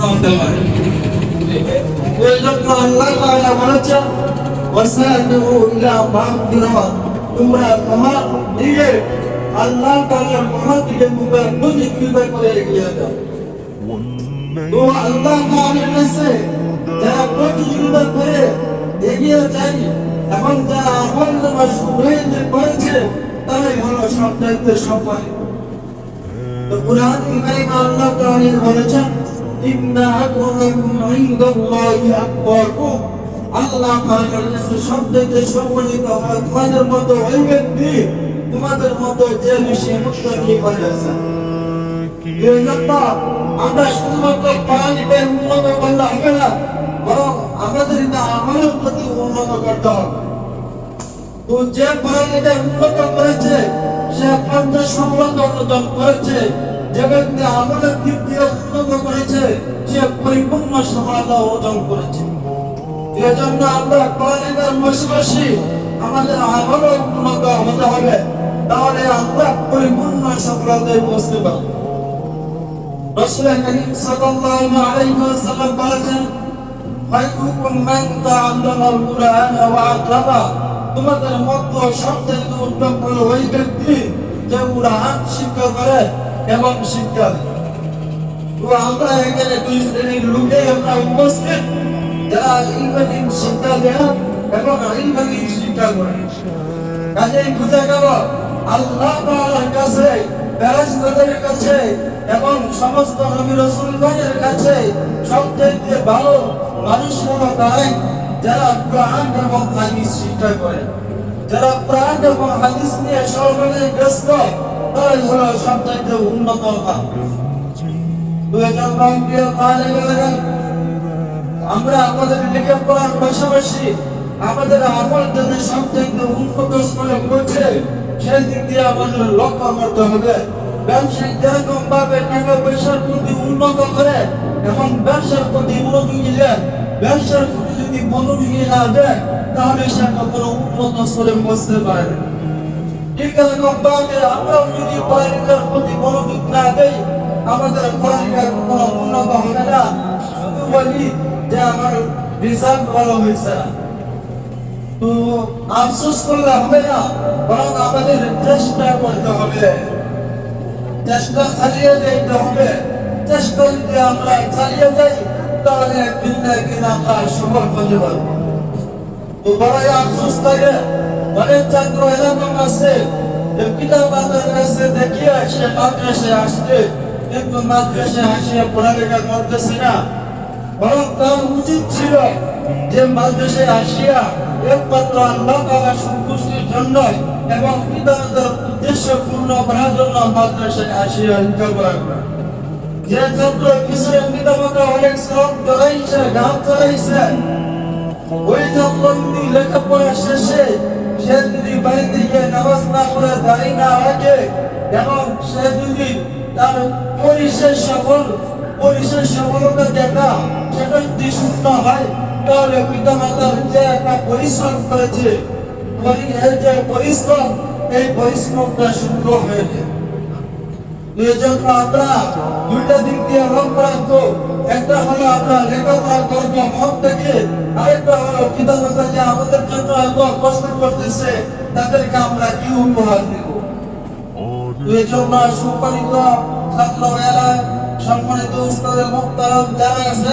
হতে পারে। এই জন্য আল্লাহ তাআলা বলেছেন ওয়াসাবিহু ইলা মাগফিরাহ, তোমরা তোমার দিকে আল্লাহ তাআলার মহাদিকে মুখে করে এগিয়ে যাও। তো আল্লাহ তাআলার কাছে যারা প্রতিযোগিতা করে এগিয়ে যায় এবং যারা আমল নামা শুভ্রাইতে করেছে তারাই হলো সবচাইতে সফল। তো কুরআন কারীম আল্লাহ তাআলা বলেছেন ইন্না আকরামাকুম ইনদাল্লাহি আতকাকুম, আল্লাহ তাআলার কাছে সবচাইতে সম্মানিত হয় তোমাদের মতো ওই ব্যক্তি তোমাদের মতো যে বেশি মুত্তাকি হয়েছে। এই জন্য আমরা শুধুমাত্র কোরআনকে উন্নত করলে হবে না, বরং আমাদের আমলের প্রতি উন্নত করতে হবে। তো যে কোরআনকে উন্নত করেছে সে 50 সম্পদ অর্জন করেছে, যে ব্যক্তি আমলের দিক দিয়ে উন্নত করেছে সে পরিপূর্ণ সফলতা অর্জন করেছে। এই জন্য আমরা কোরআনের পাশাপাশি আমাদের আমলও উন্নত হতে হবে, তাহলে আমরা পরিপূর্ণ সফলতায় পৌঁছতে পারব। রাসূল করিম সাল্লাল্লাহু আলাইহি ওয়াসাল্লাম বলেছেন খায়রুকুম মান তাআল্লামাল কুরআন ওয়া আল্লামা, তোমাদের মধ্যে সবচেয়ে উত্তম হলো ওই ব্যক্তি যে কুরআন শিক্ষা করে এবং শিক্ষা দেয়। তো আমরা এখানে দুই শ্রেণীর লোকে আমরা উপস্থিত, যারা ইলমি শিক্ষা দেয় এবং ইলমি শিক্ষা করে। কাজেই বুঝা গেল আল্লাহ তাআলার কাছে, ফেরেশতাদের কাছে এবং সমস্ত নবী রাসূলগণের কাছে সবচেয়ে ভালো মানুষ হলো তারাই যারা কোরআন এবং হাদিস শিক্ষা করে, যারা কোরআন এবং হাদিস নিয়ে সর্বদাই ব্যস্ত, তারাই হলো সবচেয়ে উন্নত মানুষ। আমরা আমাদের লেখাপড়ার পাশাপাশি আমাদের আমল যদি সবচেয়ে উন্নত স্তরে পৌঁছে সেই দিক দিয়ে আমাদের লক্ষ্য করতে হবে। ব্যবসায়িক যেরকম ভাবে টাকা পয়সার প্রতি উন্নত করে এবং ব্যবসার প্রতি মনোযোগী দিলে, ব্যবসার প্রতি যদি মনোযোগী না দেয় তাহলে সে কখনো উন্নত স্তরে পৌঁছতে পারে না। ঠিক এরকম ভাবে আমরাও যদি পড়ালেখার প্রতি মনোযোগ না দেই আমাদের পড়ালেখা কখনো উন্নত হবে না। শুধু বলি যে আমার রেজাল্ট ভালো হয়েছে না, তো আফসোস করলে হবে না, বরং আমাদের চেষ্টা করতে হবে, চেষ্টা চালিয়ে যেতে হবে। চেষ্টা যদি আমরা চালিয়ে যাই তাহলে একদিন না একদিন আমরা সফল হতে পারবো। তো বড়ই আফসোস লাগে অনেক ছাত্র এরকম আছে যে পিতা মাতার কাছে দেখিয়ে সে মাদ্রাসায় আসছে কিন্তু মাদ্রাসায় আসিয়া পড়ালেখা করতেছে না, বরং তার উচিত ছিল যে মাদ্রাসায় আসিয়া একমাত্র আল্লাহ তাআলার সন্তুষ্টির জন্য এবং পিতা মাতার উদ্দেশ্য পূর্ণ করার জন্য মাদ্রাসায় আসিয়া লেখাপড়া করা। যে ছাত্র পিছনে পিতা মাতা অনেক শ্রম জড়াইছে, ঘাম জড়াইছে, ওই ছাত্র যদি লেখাপড়া শেষে সে যদি বাড়িতে গিয়ে নামাজ না পড়ে দাঁড়িয়ে না রাখে এবং সে যদি তার পরিশেষ সফলতা দেখা সেটা যদি শূন্য হয় তাহলে পিতা মাতার যে একটা পরিশ্রম করেছে যে পরিশ্রম, এই পরিশ্রমটা শূন্য হয়ে যায়। এই জন্য আমরা দুইটা দিক দিয়ে লক্ষ্য রাখবো, একটা হলো আমরা লেখাপড়া করবো মন থেকে, আরেকটা হলো পিতা মাতা যে আমাদের জন্য এত কষ্ট করতেছে তাদেরকে আমরা কি উপহার দেব। এই জন্য সম্মানিত ছাত্র এরা, সম্মানিত উস্তাদের মুহতারাম যারা আছে